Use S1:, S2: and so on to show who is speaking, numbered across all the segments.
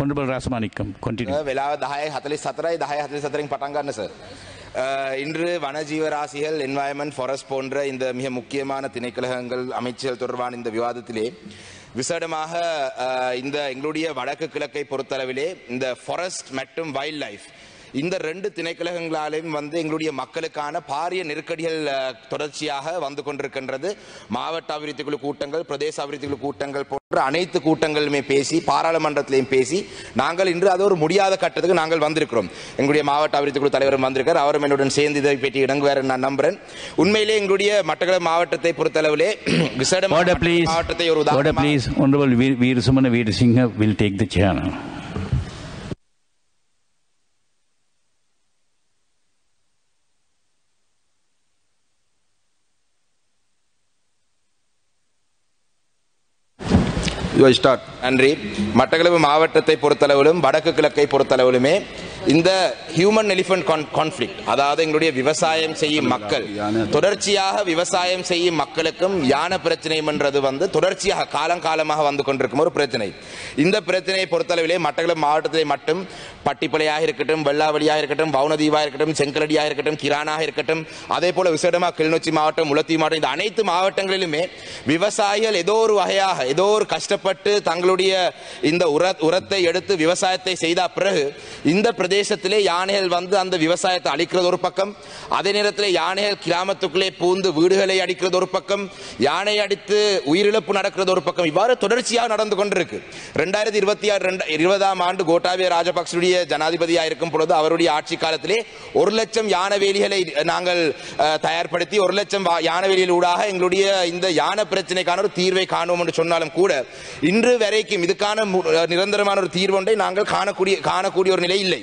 S1: Honorable Rasmanikam, continue.
S2: වෙලාව 10:44යි 10:44න් පටන් ගන්න සර්. இன்று வனஜீவராசிகள் என்வாயன்மெண்ட் ஃபாரஸ்ட் போன்ற இந்த மிக முக்கியமான திணைக்களங்கள் அமைச்சர்கள் தொடர்பான இந்த விவாதத்திலே விசேடமாக இந்த எங்களுடைய வடக்கு கிழக்கை பொறுத்தளவிலே இந்த ஃபாரஸ்ட் மற்றும் வைல்ட் லைஃப் இந்த ரெண்டு திணைக்களங்களாலும் எங்களுடைய மக்களுக்கான பாரிய நெருக்கடிகள் தொடர்ச்சியாக வந்து கொண்டிருக்கின்றது. மாவட்ட அபிவிருத்தி குழு கூட்டங்கள், பிரதேச அபிவிருத்தி குழு கூட்டங்கள் போன்ற அனைத்து கூட்டங்களுமே பேசி பாராளுமன்றத்திலையும் பேசி நாங்கள் இன்று அது ஒரு முடியாத கட்டத்துக்கு நாங்கள் வந்திருக்கிறோம். எங்களுடைய மாவட்ட அபிவிருத்தி குழு தலைவரும் வந்திருக்கார். அவரும் என்னுடன் சேர்ந்து இதை பற்றி இடங்குவார் நான் நம்புறேன். உண்மையிலே எங்களுடைய மட்டக்களப்பு மாவட்டத்தை பொறுத்தளவிலே விசேட மாவட்டத்தை ஒரு
S1: உதாரணமாக please Honorable Veerasumana Veerasinghe will take the chair now.
S2: நன்றி. மட்டக்களப்பு மாவட்டத்தை பொறுத்தளவிலும் வடக்கு கிழக்கை பொறுத்தளவிலுமே இந்த ஹியூமன் எலிஃபண்ட் கான்ஃப்ளிக்ட், அதாவது எங்களுடைய விவசாயம் செய்யும் மக்கள் தொடர்ச்சியாக விவசாயம் செய்யும் மக்களுக்கும் யானை பிரச்சனை என்றது தொடர்ச்சியாக காலங்காலமாக வந்து கொண்டிருக்கும் ஒரு பிரச்சனை. இந்த பிரச்சனையை பொறுத்தளவிலே மட்டக்களப்பு மாவட்டத்திலே மட்டும் பட்டிப்பளையாக இருக்கட்டும், வெள்ளாவளியாக இருக்கட்டும், வவுனதீவாக இருக்கட்டும், செங்கலடியாக இருக்கட்டும், கிரானாக இருக்கட்டும், அதே போல விசேடமாக கிளிநொச்சி மாவட்டம், முல்லைத்தீவு மாவட்டம், இந்த அனைத்து மாவட்டங்களிலுமே விவசாயிகள் ஏதோ ஒரு வகையாக ஏதோ ஒரு கஷ்டப்பட்டு தங்களுடைய இந்த உரத்தை எடுத்து விவசாயத்தை செய்த பிறகு இந்த பிரதேசத்திலே யானைகள் அந்த விவசாயத்தை அழிக்கிறது ஒரு பக்கம், அதே நேரத்தில் யானைகள் கிராமத்துக்குள்ளே பூந்து வீடுகளை அடிக்கிறது ஒரு பக்கம், யானை அடித்து உயிரிழப்பு நடக்கிறது ஒரு பக்கம், இவ்வாறு தொடர்ச்சியாக நடந்து கொண்டிருக்கு. 2020 ஆண்டு கோட்டாபய ராஜபக்சவுடைய ஜனாதிபதியாக இருக்கும் பொழுது அவருடைய ஆட்சி காலத்திலே 1 லட்சம் யானை வேலிகளை நாங்கள் தயார்படுத்தி 1 லட்சம் யானை வேலிகள் ஊடாக எங்களுடைய இந்த யானை பிரச்சனைக்கான ஒரு தீர்வை காணுவோம் என்று சொன்னாலும் கூட இன்று வரைக்கும் இதுக்கான நிரந்தரமான ஒரு தீர்வு ஒன்றை நாங்கள் காணக்கூடிய ஒரு நிலை இல்லை.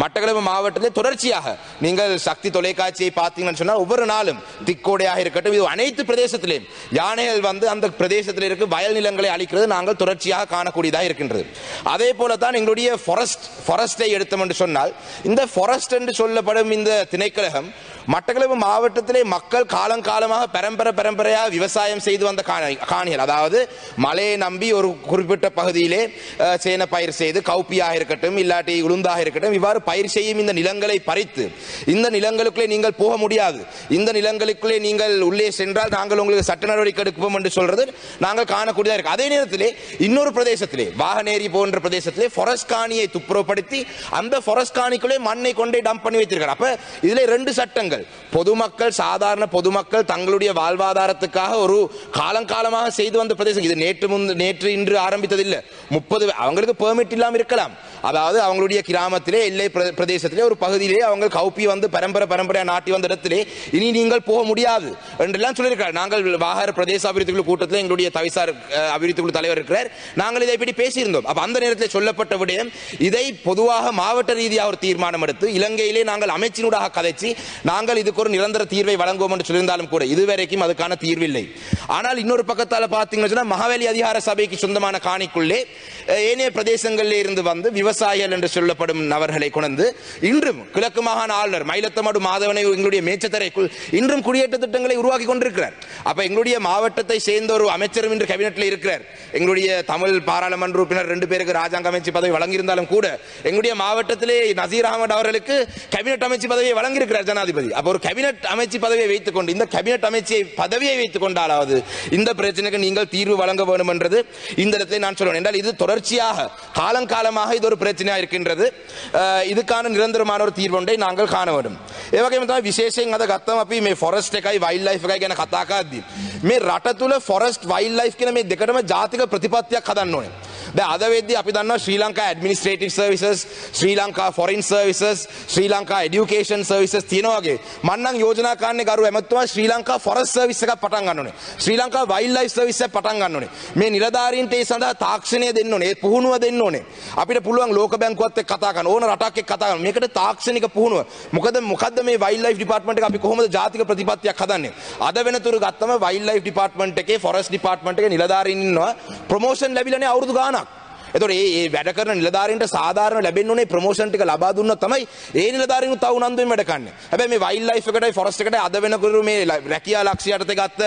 S2: மட்டக்களப்பு மாவட்டத்தில் தொடர்ச்சியாக நீங்கள் சக்தி தொலைக்காட்சியை பார்த்தீங்கன்னு சொன்னால் ஒவ்வொரு நாளும் திக்கோடையாக இருக்கட்டும், இது அனைத்து பிரதேசத்திலேயும் யானைகள் அந்த பிரதேசத்தில் இருக்க வயல் நிலங்களை அழிக்கிறது நாங்கள் தொடர்ச்சியாக காணக்கூடியதாக இருக்கின்றது. அதே போலதான் எங்களுடைய ஃபாரஸ்டை எடுத்தோம் என்று சொன்னால் இந்த ஃபாரஸ்ட் என்று சொல்லப்படும் இந்த திணைக்களகம் மட்டக்களப்பு மாவட்டத்திலே மக்கள் காலங்காலமாக பரம்பரையாக விவசாயம் செய்து வந்த காணிகள், அதாவது மழையை நம்பி ஒரு குறிப்பிட்ட பகுதியிலே சேன பயிர் செய்து கௌப்பியாக இருக்கட்டும் இல்லாட்டி உளுந்தாக இருக்கட்டும் இவ்வாறு பயிர் செய்யும் இந்த நிலங்களை பறித்து இந்த நிலங்களுக்குள்ளே நீங்கள் போக முடியாது, இந்த நிலங்களுக்குள்ளே நீங்கள் உள்ளே சென்றால் நாங்கள் உங்களுக்கு சட்ட நடவடிக்கை எடுப்போம் என்று சொல்றது நாங்கள் காணக்கூடியதாக இருக்கு. அதே நேரத்திலே இன்னொரு பிரதேசத்திலே வாகனேரி போன்ற பிரதேசத்திலே ஃபாரஸ்ட் காணியை துப்புரவுப்படுத்தி அந்த ஃபாரஸ்ட் காணிக்குள்ளே மண்ணை கொண்டே டம்ப் பண்ணி வைத்திருக்கிறார். அப்ப இதுல 2 சட்டங்கள், பொதுமக்கள் சாதாரண பொதுமக்கள் தங்களுடைய வாழ்வாதாரத்துக்காக ஒரு காலங்காலமாக செய்து வந்த பிரதேசம், இது நேற்று இன்று ஆரம்பித்ததில்லை. 30 அவங்களுக்கு பெர்மிட் இல்லாமல் இருக்கலாம், அதாவது அவங்களுடைய கிராமத்திலே எல்லை பிரதேசத்திலே ஒரு பகுதியிலே அவங்க கௌப்பி பரம்பரையா நாட்டி வந்த இடத்திலே இனி நீங்கள் போக முடியாது என்றெல்லாம் சொல்லியிருக்கிறார். நாங்கள் வாகர பிரதேச அபிவிருத்தி குழு கூட்டத்தில் எங்களுடைய தவிசார் அபிவிருத்தி குழு தலைவர் இருக்கிறார், நாங்கள் இதை பற்றி பேசியிருந்தோம். அப்ப அந்த நேரத்தில் சொல்லப்பட்ட விடயம் இதை பொதுவாக மாவட்ட ரீதியாக ஒரு தீர்மானம் எடுத்து இலங்கையிலே நாங்கள் அமைச்சினூடாக கதைச்சு நாங்கள் இதுக்கு ஒரு நிரந்தர தீர்வை வழங்குவோம் என்று சொல்லியிருந்தாலும் கூட இதுவரைக்கும் அதுக்கான தீர்வில்லை. ஆனால் இன்னொரு பக்கத்தால் பார்த்தீங்கன்னா மகாவலி அதிகார சபைக்கு சொந்தமான காணிக்குள்ளே ஏனைய பிரதேசங்களில் இருந்து விவசாயிகள் என்று சொல்லப்படும் நபர்களை கொண்டு இன்றும் கிழக்கு மாகாண ஆளுநர் மயிலத்தமடு மாதவனை எங்களுடைய மேச்சத்தரைக்குள் இன்றும் குடியேற்ற திட்டங்களை உருவாக்கி கொண்டிருக்கிறார். அப்ப எங்களுடைய மாவட்டத்தை சேர்ந்த ஒரு அமைச்சரும் இன்று கேபினெட்ல இருக்கிறார். எங்களுடைய தமிழ் பாராளுமன்ற உறுப்பினர் 2 பேருக்கு ராஜாங்க அமைச்சு பதவி வழங்கியிருந்தாலும் கூட எங்களுடைய மாவட்டத்திலே நசீர் அகமது அவர்களுக்கு கேபினெட் அமைச்சு பதவியை வழங்கியிருக்கிறார் ஜனாதிபதி. அப்ப ஒரு கேபினெட் அமைச்சு பதவியை வைத்துக் கொண்டு இந்த கேபினெட் அமைச்சை பதவியை வைத்துக் கொண்டாலாவது இந்த பிரச்சனைக்கு நீங்கள் தீர்வு வழங்க வேண்டும் என்றது இந்த இடத்தை நான் சொல்றேன். என்றால் இது தொடர்ச்சியாக காலங்காலமாக இது ஒரு பிரச்சனையாக இருக்கின்றது. இதுக்கான නිරන්තරமான ஒரு තීරණය நாங்கள் காண வேண்டும். ඒ වගේම තමයි විශේෂයෙන් අද ගත්තම අපි මේ ෆොරස්ට් එකයි වයිල්ඩ් ලයිෆ් එකයි ගැන කතා කරද්දී මේ රට තුල ෆොරස්ට් වයිල්ඩ් ලයිෆ් කියන මේ දෙකටම ජාතික ප්‍රතිපත්තියක් හදන්න ඕනේ. දැන් අද වෙද්දී අපි දන්නවා ශ්‍රී ලංකා ඇඩ්මිනිස්ට්‍රේටිව් සර්විසස්, ශ්‍රී ලංකා ෆොරින් සර්විසස්, ශ්‍රී ලංකා এডুকেෂන් සර්විසස් තියෙනවා වගේ මම නම් යෝජනා කරන්නේ ගරු ඇමතුමා ශ්‍රී ලංකා ෆොරස්ට් සර්විස් එකක් පටන් ගන්න ඕනේ. ශ්‍රී ලංකා වයිල්ඩ් ලයිෆ් සර්විස් එකක් පටන් ගන්න ඕනේ. මේ නිලධාරීන්ට ඒ සඳහා තාක්ෂණය දෙන්න ඕනේ. ඒ පුහුණුව දෙන්න ඕනේ. අපිට පුළුවන් ලෝක බැංකුවත් එක්ක කතා කරන්න ඕන රටක් එක්ක කතා කරන්න. මේකට තාක්ෂණික පුහුණුව. මොකද මේ වයිල්ඩ් ලයිෆ් ඩිපාර්ට්මන්ට් එක අපි කොහොමද ජාතික ප්‍රතිපත්තියක් හදන්නේ? අද වෙනතුරු ගත්තම වයිල්ඩ් ලයිෆ් ඩිපාර්ට්මන්ට් එකේ ෆොරස්ට් ඩිපාර්ට්මන්ට් එකේ නිලධාරීන් ඉන්නවා ප්‍රොමෝෂන් ලැබිලානේ අවුරුදු ගාණක්. එතකොට මේ වැඩ කරන නිලධාරීන්ට සාධාරණ ලැබෙන්න ඕනේ ප්‍රොමෝෂන් ටික ලබා දුන්නොත් තමයි ඒ නිලධාරීන්ව තව උනන්දුවෙන් වැඩ කරන්නේ. හැබැයි මේ වයිල්ඩ් ලයිෆ් එකටයි ෆොරස්ට් එකටයි අද වෙනකොට මේ රැකියා ලක්ෂ්‍ය යටතේ ගත්ත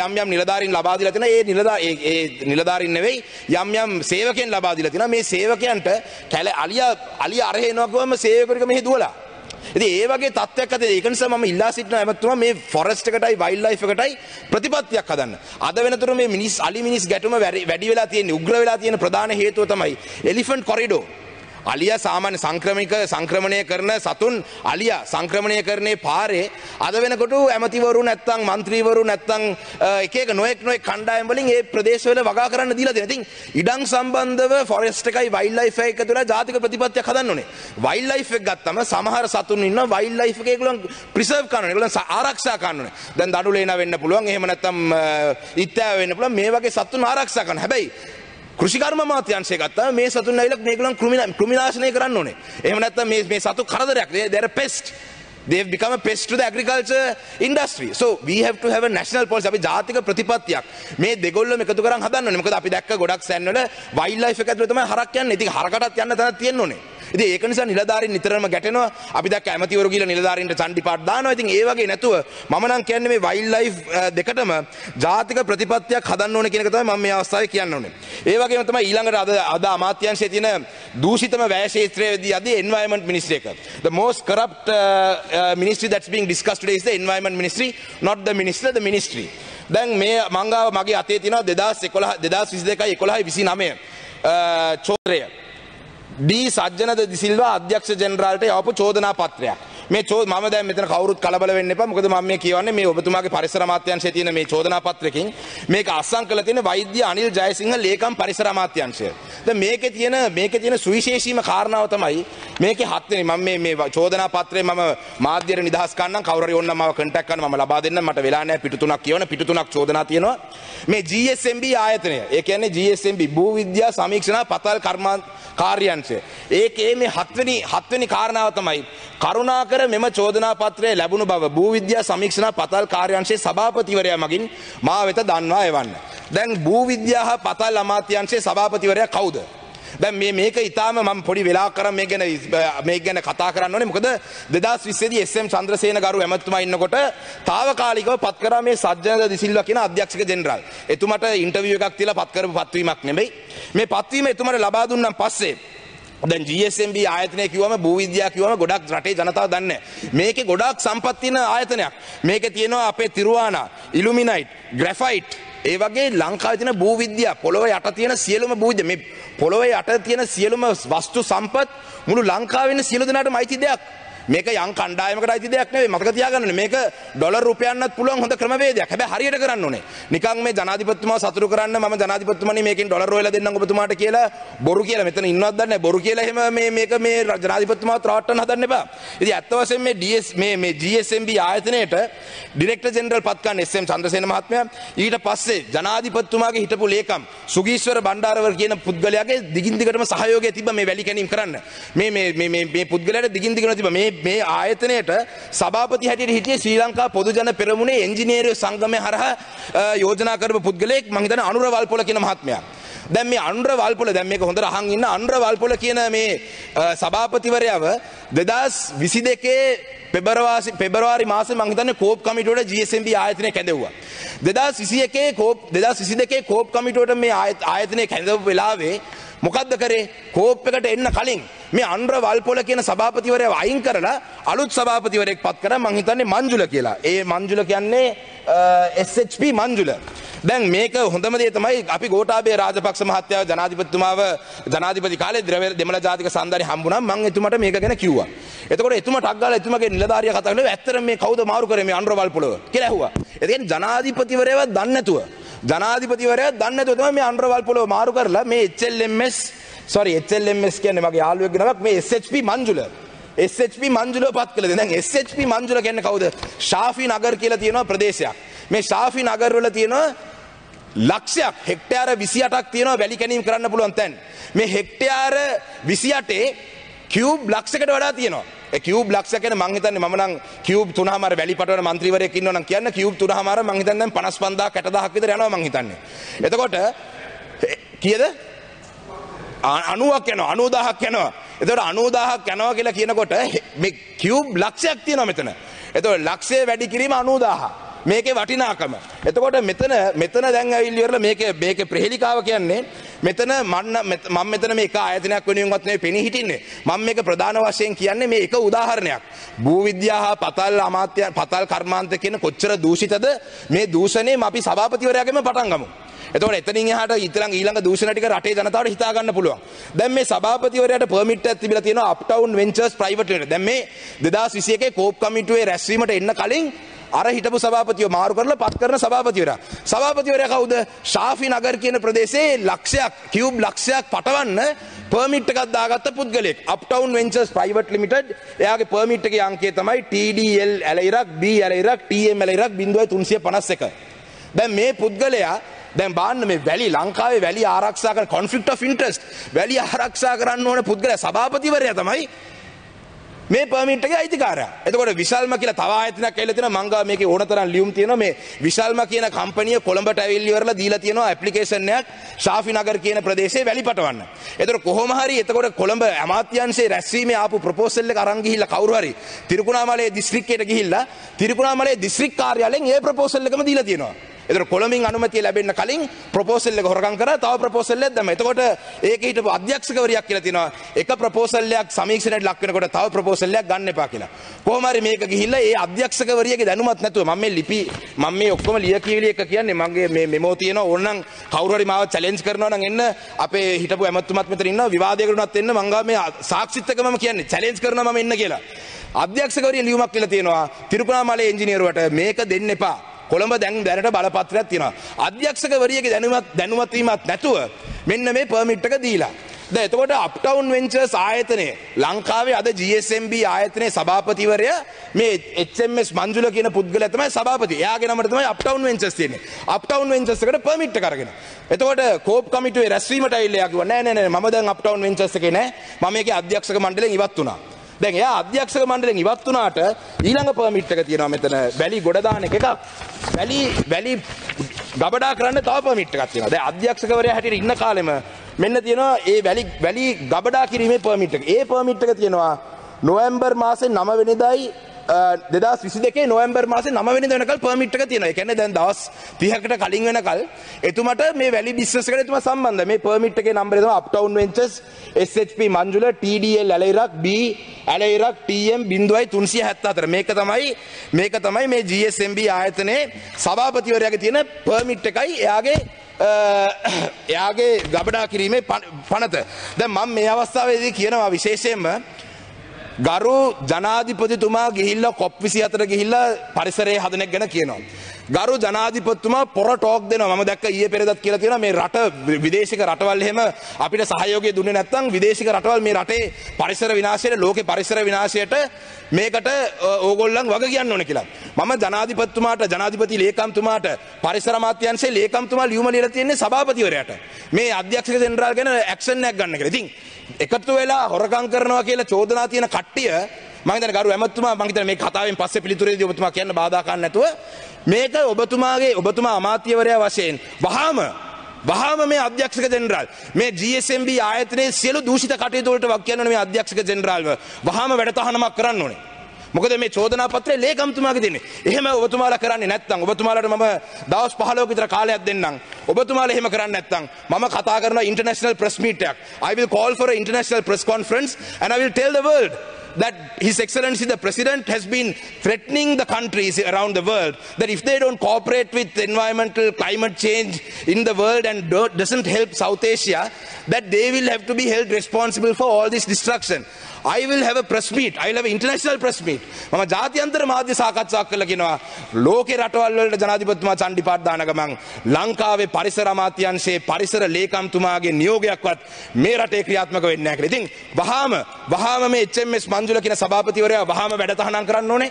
S2: යම් නිලධාරීන් ලබා දීලා තියෙනවා. ඒ නිලධාරීන් නෙවෙයි යම් සේවකයන් ලබා දීලා තියෙනවා. මේ සේවකයන්ට අලිය අරහෙනවා ගොම සේවකයෙක් මෙහි දුවලා. ඉතින් ඒ වගේ තත්ත්වයක් ඇති. ඒක නිසා මම ඉල්ලා සිටිනවා එමත්තුමා මේ ෆොරස්ට් එකටයි වයිල්ඩ් ලයිෆ් එකටයි ප්‍රතිපත්තියක් හදන්න. අද වෙනතුරු මේ මිනිස් ගැටුම වැඩි වෙලා තියෙන උග්‍ර වෙලා තියෙන ප්‍රධාන හේතුව තමයි එලිෆන්ට් කොරිඩෝ. අලියා සාමාන්‍ය සංක්‍රමණය කරන සතුන් අලියා සංක්‍රමණය කරන්නේ පාරේ අද වෙනකොට ඇමතිවරු නැත්තම් മന്ത്രിවරු නැත්තම් එක නොඑක් කණ්ඩායම් වලින් ඒ ප්‍රදේශවල වගා කරන්න දීලා තියෙනවා. ඉතින් ඉඩම් සම්බන්ධව ෆොරෙස්ට් එකයි වයිල්ඩ් ලයිෆ් එකයි එකතු වෙලා ජාතික ප්‍රතිපත්තියක් හදන්න ඕනේ. වයිල්ඩ් ලයිෆ් එක ගත්තම සමහර සතුන් ඉන්නවා වයිල්ඩ් ලයිෆ් එකේ ඒගොල්ලන් ප්‍රිසර්ව් කරන්න ඕනේ. ඒගොල්ලන් ආරක්ෂා කරන්න ඕනේ. දැන් දඩුලේන වෙන්න පුළුවන්. එහෙම නැත්තම් ඉත්තෑව වෙන්න පුළුවන්. මේ වගේ සතුන් ආරක්ෂා කරන්න. හැබැයි කෘෂිකර්ම අමාත්‍යාංශය ගත්තාම මේ සතුන් ඇවිල්ලා මේගොල්ලන් කෘමිනාශනය කරන්න ඕනේ. එහෙම නැත්නම් මේ සතු කරදරයක්. They are a pest. They have become a pest to the agriculture industry. So we have to have a national policy. අපි ජාතික ප්‍රතිපත්තියක් මේ දෙගොල්ලම එකතු කරන් හදන්න ඕනේ. මොකද අපි දැක්ක ගොඩක් සෑන් වල වයිල්ඩ් ලයිෆ් එක ඇතුළේ තමයි හරක් යන්නේ. ඉතින් හරකටත් යන්න තැනක් තියෙන්න ඕනේ. ඉතින් ඒක නිසා නිලධාරීන් නිතරම ගැටෙනවා. අපි දැක්ක ඇමතිවරු ගිහලා නිලධාරීන්ට චණ්ඩි පාට දානවා. ඉතින් ඒ වගේ නැතුව මම නම් කියන්නේ මේ වයිල්ඩ් ලයිෆ් දෙකටම ජාතික ප්‍රතිපත්තියක් හදන්න ඕනේ කියන එක තමයි මම මේ අවස්ථාවේ කියන්න ඕනේ. ඒ වගේම තමයි ඊළඟට අද අමාත්‍යාංශයේ තියෙන දූෂිතම වැය ක්ෂේත්‍රයේදී අද environment ministry එක. The most corrupt ministry that's being discussed today is the environment ministry, not the minister, the ministry. දැන් මේ මංගාව මගේ අතේ තියෙනවා 2022 11 29 චෝදනය डी සජ්ජනද දිසිල්වා අධ්‍යක්ෂ ජෙනරාල්ට යවපු චෝදනා පත්‍රයක්. මේ මම දැන් මෙතන කවුරුත් කලබල වෙන්න එපා. මොකද මම මේ කියවන්නේ මේ ඔබතුමාගේ පරිසර අමාත්‍යාංශයේ තියෙන මේ චෝදනා පත්‍රකින් මේක අත්සන් කළ තියෙන වෛද්‍ය අනිල් ජයසිංහ ලේකම් පරිසර අමාත්‍යාංශය. දැන් මේකේ තියෙන සුවිශේෂීම කාරණාව තමයි මේකේ 7 වෙනි මම මේ චෝදනා පත්‍රේ මම මාධ්‍යයට නිදහස් කරන්නම් කවුරු හරි ඕනනම් මාව කන්ටැක්ට් කරන්න මම ලබා දෙන්නම්. මට වෙලා නැහැ පිටු 3ක් කියවන පිටු 3ක් චෝදනා තියෙනවා. මේ GSMB ආයතනය. ඒ කියන්නේ GSMB භූ විද්‍යා සමීක්ෂණ පතල් කාර්යාංශය. ඒකේ මේ 7 වෙනි කාරණාව තමයි කරුණාකර මෙම චෝදනා පත්‍රය ලැබුණු බව භූ විද්‍යා සමීක්ෂණ පතල් කාර්යාංශයේ සභාපතිවරයා මගින් මා වෙත දන්වා එවන්න. දැන් භූ විද්‍යා පතල් අමාත්‍යාංශයේ සභාපතිවරයා කවුද? දැන් මේක ඊටාම මම පොඩි වෙලාවක් කරන් මේක ගැන කතා කරන්න ඕනේ. මොකද 2020 දී SM චන්ද්‍රසේන ගරු ඇමතුමා ඉන්නකොට తాවකාලිකව පත් කරා මේ සජ්ජනද දිසිල්වා කියන අධ්‍යක්ෂක ජෙනරාල්. එතුමාට ඉන්ටර්විව් එකක් තියලා පත් කරපු පත්වීමක් නෙමෙයි. මේ පත්වීම එතුමාට ලබා දුන්නාන් පස්සේ දැන් GSMB ආයතනය කිව්වම භූ විද්‍යාව කිව්වම ගොඩක් රටේ ජනතාව දන්නේ නැහැ. මේකේ ගොඩක් සම්පත් තියෙන ආයතනයක්. මේකේ තියෙනවා අපේ තිරුවානා, ඉලුමිනයිට්, ග්‍රැෆයිට්, ඒ වගේ ලංකාවේ තියෙන භූ විද්‍යාව පොළොව යට තියෙන සියලුම භූ විද්‍යාව මේ පොළොව යට තියෙන සියලුම වස්තු සම්පත් මුළු ලංකාවේ ඉන්න සියලු දෙනාටම අයිති දෙයක්. මේක යම් කණ්ඩායමකට අයිති දෙයක් නෙවෙයි. මතක තියාගන්න ඕනේ. මේක ඩොලර් රුපියල්නත් පුළුවන් හොඳ ක්‍රමවේදයක්. හැබැයි හරියට කරන්න ඕනේ. නිකන් මේ ජනාධිපතිතුමාව සතුටු කරන්න මම ජනාධිපතිතුමනි මේකෙන් ඩොලර් හොයලා දෙන්නම් ඔබතුමාට කියලා බොරු කියලා මෙතන ඉන්නවත් දන්නේ නැහැ. බොරු කියලා එහෙම මේක මේ ජනාධිපතිතුමාව ත්‍රාවට්ටන්න හදන්න එපා. ඉතින් ඇත්ත වශයෙන්ම මේ GSMB ආයතනයට ඩිරෙක්ටර් ජෙනරල් පත් කරන SM චන්ද්‍රසේන මහත්මයා ඊට පස්සේ ජනාධිපතිතුමාගේ හිටපු ලේකම් සුගීශ්වර බණ්ඩාරවර කියන පුද්ගලයාගේ දිගින් දිගටම සහයෝගය තිබ්බා මේ වැලි කැණීම් කරන්න. මේ පුද්ගලයාට දිගින් දිගටම තිබ්බා. මේ ආයතනයට සභාපති හැටියට හිටියේ ශ්‍රී ලංකා පොදු ජන පෙරමුණේ එන්ජිනේරියෝ සංගමය හරහා යෝජනා කරපු පුද්ගලයෙක් මම හිතන්නේ අනුර වල්පොල කියන මහත්මයා. දැන් මේ අනුර වල්පොල දැන් මේක හොඳට අහන් ඉන්න අනුර වල්පොල කියන මේ සභාපතිවරයාව 2022 පෙබරවාරි මාසේ මම හිතන්නේ කෝප් කමිටුවට GSMB ආයතනය කැඳෙව්වා. 2022 කෝප් කමිටුවට මේ ආයතනය කැඳවපු වෙලාවේ මොකද්ද කරේ? කෝප් එකට එන්න කලින් මේ අනුර වල්පොල කියන සභාපතිවරයාව අයින් කරලා අලුත් සභාපතිවරයෙක් පත් කරා. මම හිතන්නේ මංජුල කියලා. ඒ මංජුල කියන්නේ SHP මංජුල. දැන් මේක හොඳම දේ තමයි අපි ගෝඨාභය රාජපක්ෂ මහත්තයාව ජනාධිපති කාලේ දෙමළ ජාතික සන්ධානය හම්බුණා. මම එතුමාට මේක ගැන කිව්වා. එතකොට එතුමා ටක් ගාලා එතුමාගේ නිලධාරියා කතා කරලා ඇත්තටම මේ කවුද මාරු කරේ මේ අනුර වල්පොලව කියලා ඇහුවා. ඒ කියන්නේ ජනාධිපතිවරයාව දන්නේ නැතුව තමයි මේ අනුර වල්පොලව මාරු කරලා මේ HLMS කියන්නේ මගේ යාළුවෙක්ගේ නමක් මේ SHP මංජුලව පත් කළේ. දැන් SHP මංජුල කියන්නේ කවුද? ශාෆි නගර් කියලා තියෙනවා ප්‍රදේශයක්. මේ ශාෆි නගර් වල තියෙනවා ලක්ෂයක් හෙක්ටයාර 28ක් තියෙනවා වැලි කැණීම් කරන්න පුළුවන් තැන්. මේ හෙක්ටයාර 28 කියුබ් ලක්ෂයකට වඩා තියෙනවා. ඒ කියුබ් ලක්ෂය කියන්නේ මං හිතන්නේ මම නම් කියුබ් 3මාර වැලි පටවන മന്ത്രിවරයෙක් ඉන්නවා නම් කියන්න කියුබ් 3මාර මං හිතන්නේ දැන් 55000 60000ක් විතර යනවා මං හිතන්නේ. එතකොට කීයද? 90ක් යනවා 90000ක් යනවා. එතකොට 90000ක් යනවා කියලා කියනකොට මේ කියුබ් ලක්ෂයක් තියෙනවා මෙතන. එතකොට ලක්ෂය වැඩි කිරීම 90000. මේකේ වටිනාකම. එතකොට මෙතන දැන් ඇවිල්ලි ඉවරලා මේකේ ප්‍රහෙලිකාව කියන්නේ මෙතන මම මෙතන මේ එක ආයතනයක් වෙනුවෙන්වත් නෙවෙයි පෙනී හිටින්නේ. මම මේක ප්‍රධාන වශයෙන් කියන්නේ මේ එක උදාහරණයක්. භූ විද්‍යාව හා පතල් කර්මාන්ත කියන කොච්චර දූෂිතද මේ දූෂණයෙන් අපි සභාපතිවරයාගෙම පටන් ගමු. එතකොට එතනින් එහාට ඊළඟ දූෂණ ටික රටේ ජනතාවට හිතා ගන්න පුළුවන්. දැන් මේ සභාපතිවරයාට පර්මිට් එකක් තිබිලා තියෙනවා අප්ටවුන් වෙන්චර්ස් ප්‍රයිවට් ලිමිටඩ්. දැන් මේ 2021 කෝප් කමිටුවේ රැස්වීමට එන්න කලින් අර හිටපු සභාපතිව මාරු කරලා පත් කරන සභාපතිවරයා. සභාපතිවරයා කවුද? ශාෆි නගර් කියන ප්‍රදේශයේ ලක්ෂයක් කියුබ් ලක්ෂයක් පටවන්න පර්මිට් එකක් දාගත්ත පුද්ගලයෙක්. අප්ටවුන් වෙන්චර්ස් ප්‍රයිවට් ලිමිටඩ්. එයාගේ පර්මිට් එකේ අංකය තමයි TDL ඇලයිරක් B ඇලයිරක් TM ඇලයිරක් 0351. දැන් මේ පුද්ගලයා දැන් බාන්න මේ වැලි ලංකාවේ වැලි ආරක්ෂා කරන කොන්ෆ්ලික්ට් ඔෆ් ඉන්ටරෙස්ට් වැලි ආරක්ෂා කරන්න ඕන පුද්ගලයා සභාපතිවරයා තමයි මේ පර්මිට් එකේ අයිතිකාරයා. එතකොට විශල්ම කියලා තව ආයතනයක් ඇවිල්ලා තියෙනවා. මං ගා මේකේ ඕනතරම් ලියුම් තියෙනවා. මේ විශල්ම කියන කම්පැනිය කොළඹට ඇවිල්ලි ඉවරලා දීලා තියෙනවා ඇප්ලිකේෂන් එකක් ශාෆි නගර් කියන ප්‍රදේශයේ වැලි පටවන්න. එතකොට කොහොම හරි එතකොට කොළඹ අමාත්‍යාංශයේ රැස්වීමේ ආපු ප්‍රොපෝසල් එක අරන් ගිහිල්ලා කවුරු හරි තිරිකුණාමලයේ දිස්ත්‍රික්කයට ගිහිල්ලා තිරිකුණාමලයේ දිස්ත්‍රික් කාර්යාලයෙන් ඒ ප්‍රොපෝසල් එකම දීලා තියෙනවා. එතකොට කොළඹින් අනුමැතිය ලැබෙන්න කලින් ප්‍රොපෝසල් එක හොරගම් කරා තව ප්‍රොපෝසල් එකක් දැම්මා. එතකොට ඒකේ හිටපු අධ්‍යක්ෂකවරියක් කියලා තියෙනවා එක ප්‍රොපෝසල් එකක් සමීක්ෂණයට ලක් වෙනකොට තව ප්‍රොපෝසල් එකක් ගන්න එපා කියලා. කොහොම හරි මේක ගිහිල්ලා ඒ අධ්‍යක්ෂකවරියගේ දැනුමත් නැතුව මම මේ ඔක්කොම ලියකියවිලි එක කියන්නේ මගේ මේ මෙමෝ තියෙනවා ඕනනම් කවුරු හරි මාව චැලෙන්ජ් කරනවා නම් එන්න අපේ හිටපු ඇමතුමත් මෙතන ඉන්නවා විවාදයකට උනත් එන්න මං ගා මේ සාක්ෂිත් එක්ක මම කියන්නේ චැලෙන්ජ් කරනවා මම එන්න කියලා. අධ්‍යක්ෂකවරිය ලියුමක් කියලා තියෙනවා තිරුකුණාමලයේ ඉංජිනේරුවට මේක දෙන්න එපා. කොළඹ දැන් දැනට බලපත්‍රයක් තියෙනවා. අධ්‍යක්ෂකවරියගේ දැනුමත් වීමක් නැතුව මෙන්න මේ පර්මිට් එක දීලා. දැන් එතකොට අප්ටවුන් වෙන්චර්ස් ආයතනයේ ලංකාවේ අද GSMB ආයතනයේ සභාපතිවරයා මේ HMS මංජුල කියන පුද්ගලයා තමයි සභාපති. එයාගේ නමට තමයි අප්ටවුන් වෙන්චර්ස් තියෙන්නේ. අප්ටවුන් වෙන්චර්ස් එකට පර්මිට් එක අරගෙන. එතකොට කෝප් කමිටුවේ රැස්වීමට ඇවිල්ලා එයා කිව්වා නෑ මම දැන් අප්ටවුන් වෙන්චර්ස් එකේ නෑ. මම මේකේ අධ්‍යක්ෂක මණ්ඩලයෙන් ඉවත් වුණා. දැන් එයා අධ්‍යක්ෂක මණ්ඩලයෙන් ඉවත් වුණාට ඊළඟ පර්මිට් එක තියෙනවා මෙතන වැලි ගොඩ දාන එකක්. වැලි ගබඩා කරන්න තව පර්මිට් එකක් තියෙනවා. දැන් අධ්‍යක්ෂකවරයා හැටියට ඉන්න කාලෙම මෙන්න තියෙනවා ඒ වැලි ගබඩා කිරීමේ පර්මිට් එක. ඒ පර්මිට් එක තියෙනවා නොවැම්බර් මාසේ 9 වෙනිදායි 2022 නොවැම්බර් මාසේ 9 වෙනිදා වෙනකල් පර්මිට් එක තියෙනවා. ඒ කියන්නේ දැන් දවස් 30කට කලින් වෙනකල් එතුමට මේ වැලි බිස්නස් එකට එතුමා සම්බන්ධයි. මේ පර්මිට් එකේ නම්බරය තමයි අප්ටවුන් ventures SHP Manjula TDL ඇලයිරක් B ඇලයිරක් TM 0374. මේක තමයි මේ GSMB ආයතනයේ සභාපතිවරයාගේ තියෙන පර්මිට් එකයි එයාගේ ගබඩා කිරීමේ පනත. දැන් මම මේ අවස්ථාවේදී කියනවා විශේෂයෙන්ම ගරු ජනාධිපතිතුමා ගිහිල්ලා COP24 ගිහිල්ලා පරිසරයේ හදන එක ගැන කියනවා. ගරු ජනාධිපතිතුමා පොර ටෝක් දෙනවා. මම දැක්ක ඊයේ පෙරේදත් කියලා තියෙනවා මේ රට විදේශික රටවල් එහෙම අපිට සහයෝගය දුන්නේ නැත්නම් විදේශික රටවල් මේ රටේ පරිසර විනාශයට ලෝකේ පරිසර විනාශයට මේකට ඕගොල්ලන් වග කියන්න ඕනේ කියලා. මම ජනාධිපති ලේකම්තුමාට පරිසර අමාත්‍යාංශයේ ලේකම්තුමා ලියුම ලියලා තියෙන්නේ සභාපතිවරයාට. මේ අධ්‍යක්ෂක ජෙනරාල් ගැන ඇක්ෂන් එකක් ගන්න කියලා. ඉතින් එකතු වෙලා හොරකම් කරනවා කියලා චෝදනා තියෙන කට්ටිය මම හිතන්නේ ගරු ඇමතුමා මම හිතන්නේ මේ කතාවෙන් පස්සේ පිළිතුරේදී ඔබතුමා කියන්න බාධා කරන්න නැතුව මේක ඔබතුමා අමාත්‍යවරයා වශයෙන් වහාම මේ අධ්‍යක්ෂක ජෙනරාල් මේ GSMB ආයතනයේ සියලු දූෂිත කටයුතු වලට වක් කියන්න ඕනේ මේ අධ්‍යක්ෂක ජෙනරාල්ව වහාම වැඩතහනමක් කරන්න ඕනේ. මොකද මේ චෝදනා පත්‍රය ලේකම්තුමාගේ දෙන්නේ. එහෙම ඔබතුමාලා කරන්නේ නැත්නම් ඔබතුමාලාට මම දවස් 15ක විතර කාලයක් දෙන්නම්. ඔබතුමාලා එහෙම කරන්නේ නැත්නම් මම කතා කරනවා ඉන්ටර්නැෂනල් ප්‍රෙස් මීට් එකක්. I will call for an international press conference and I will tell the world that His Excellency the President has been threatening the countries around the world that if they don't cooperate with environmental climate change in the world and doesn't help South Asia, that they will have to be held responsible for all this destruction. I will have a press meet. I will have an international press meet. මම ජාත්‍යන්තර මාධ්‍ය සාකච්ඡාවක් කළා කියනවා ලෝකේ රටවල් වලට ජනාධිපතිතුමා චණ්ඩිපාත් දාන ගමන් ලංකාවේ පරිසර අමාත්‍යාංශයේ පරිසර ලේකම්තුමාගේ නියෝගයක්වත් මේ රටේ ක්‍රියාත්මක වෙන්නේ නැහැ කියලා. ඉතින් වහාම මේ HMS මංජුල කියන සභාපතිවරයා වහාම වැඩතහනම් කරන්න ඕනේ.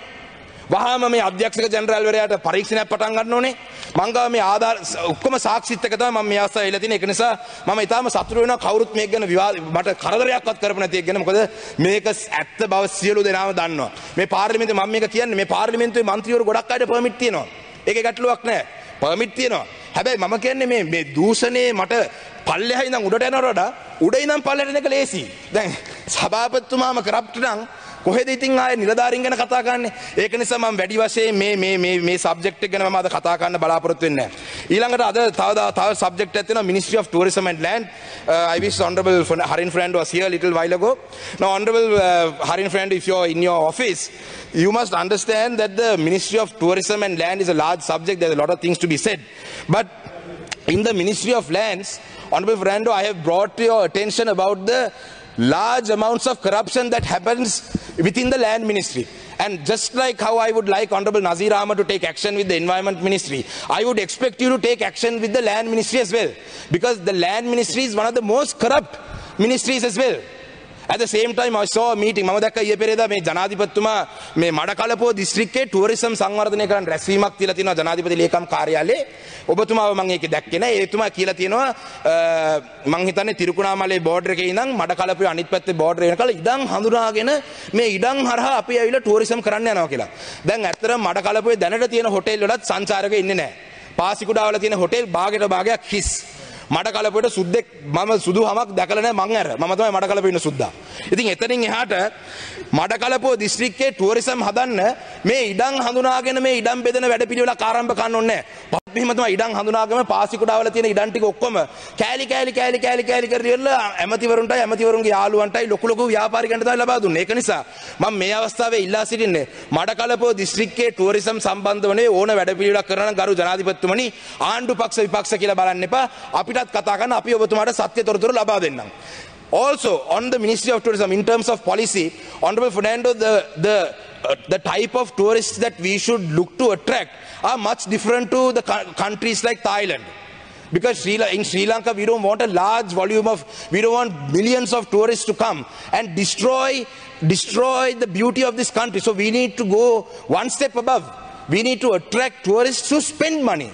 S2: වහාම මේ අධ්‍යක්ෂක ජෙනරාල්වරයාට පරීක්ෂණයක් පටන් ගන්න ඕනේ. මං ගාව මේ ආධාර ඔක්කොම සාක්ෂිත් එක තමයි මම මේ අවස්ථාවේ ඉල්ල තියෙන්නේ. ඒක නිසා මම ඊටාම සතුටු වෙනවා කවුරුත් මේක ගැන මට කරදරයක්වත් කරපු නැති එක ගැන. මොකද මේක ඇත්ත බව සියලු දෙනාම දන්නවා. මේ පාර්ලිමේන්තුවේ මම මේක කියන්නේ මේ පාර්ලිමේන්තුවේ മന്ത്രിවරු ගොඩක් අයට පර්මිට් තියෙනවා. ඒකේ ගැටලුවක් නැහැ. පර්මිට් තියෙනවා. හැබැයි මම කියන්නේ මේ දූෂණේ මට පල්ලෙහා ඉඳන් උඩට යනවට වඩා උඩ ඉඳන් පල්ලට එක ලේසි. දැන් සභාපතිතුමාම කරප්ට් නම් කොහෙද ඉතින් ආයේ නිලධාරීන් ගැන කතා කරන්නේ? ඒක නිසා මම වැඩි වශයෙන් මේ සබ්ජෙක්ට් එක ගැන මම අද කතා කරන්න බලාපොරොත්තු වෙන්නේ නැහැ. ඊළඟට අද තව සබ්ජෙක්ට් එකක් තියෙනවා Ministry of Tourism and Land. I wish Honorable Harin Friend was here a little while ago. Now Honorable Harin Friend, if you're in your office, you must understand that the Ministry of Tourism and Land is a large subject. There's a lot of things to be said. But in the Ministry of Lands, Honorable Fernando, I have brought to your attention about the large amounts of corruption that happens within the land ministry. And just like how I would like Honorable Nazir Ahmad to take action with the Environment Ministry, I would expect you to take action with the land ministry as well. Because the land ministry is one of the most corrupt ministries as well. At the same time, I saw a meeting. මම දැක්ක ඊයේ පෙරේදා මේ ජනාධිපතිතුමා මේ මඩකලපුව දිස්ත්‍රික්කයේ tourism සංවර්ධනය කරන්න රැස්වීමක් තියලා තියෙනවා ජනාධිපති ලේකම් කාර්යාලයේ. ඔබතුමාව මම ඒකේ දැක්කේ නැහැ. ඒතුමා කියලා තියෙනවා මං හිතන්නේ තිරුකුණාමලේ බෝඩර් එකේ ඉඳන් මඩකලපුවේ අනිත් පැත්තේ බෝඩර් වෙනකල් ඉඩම් හඳුනාගෙන මේ ඉඩම් හරහා අපි ඇවිල්ලා ටුවරිසම් කරන්න යනවා කියලා. දැන් ඇත්තටම මඩකලපුවේ දැනට තියෙන හොටෙල් වලත් සංචාරකයෝ ඉන්නේ නැහැ. පාසිකුඩාවල තියෙන හොටෙල් භාගයට භාගයක් හිස්. මඩකලපුවට සුද්දෙක් මම සුදු හමක් දැකලා නැහැ මං අර. මම තමයි මඩකලපුවේ ඉන්න සුද්දා. ඉතින් එතනින් එහාට මඩකලපුව දිස්ත්‍රික්කයේ ටුවරිසම් හදන්න මේ ඉඩම් හඳුනාගෙන මේ ඉඩම් බෙදෙන වැඩපිළිවෙලක් ආරම්භ කරන්න ඕනේ නැහැ. මෙහෙම තමයි ඉඩම් හඳුනාගෙන පාසිකුඩාවල තියෙන ඉඩම් ටික ඔක්කොම කෑලි කරලා ඇමතිවරුන්ගේ යාළුවන්ටයි ලොකු ව්‍යාපාරිකයන්ට තමයි ලබා දුන්නේ. ඒක නිසා මම මේ අවස්ථාවේ ඉල්ලා සිටින්නේ මඩකලපුව දිස්ත්‍රික්කයේ ටුවරිසම් සම්බන්ධව ඕන වැඩපිළිවෙලක් කරන ගරු ජනාධිපතිතුමනි ආණ්ඩු පක්ෂ විපක්ෂ කියලා බලන්න එපා. අපිටත් කතා කරන්න අපි ඔබතුමාට සත්‍ය තොරතුරු ලබා දෙන්නම්. Also, on the Ministry of Tourism, in terms of policy, Honorable Fernando, the type of tourists that we should look to attract are much different to the countries like Thailand. Because in Sri Lanka, we don't want a large volume of, we don't want millions of tourists to come and destroy the beauty of this country. So we need to go one step above. We need to attract tourists to spend money.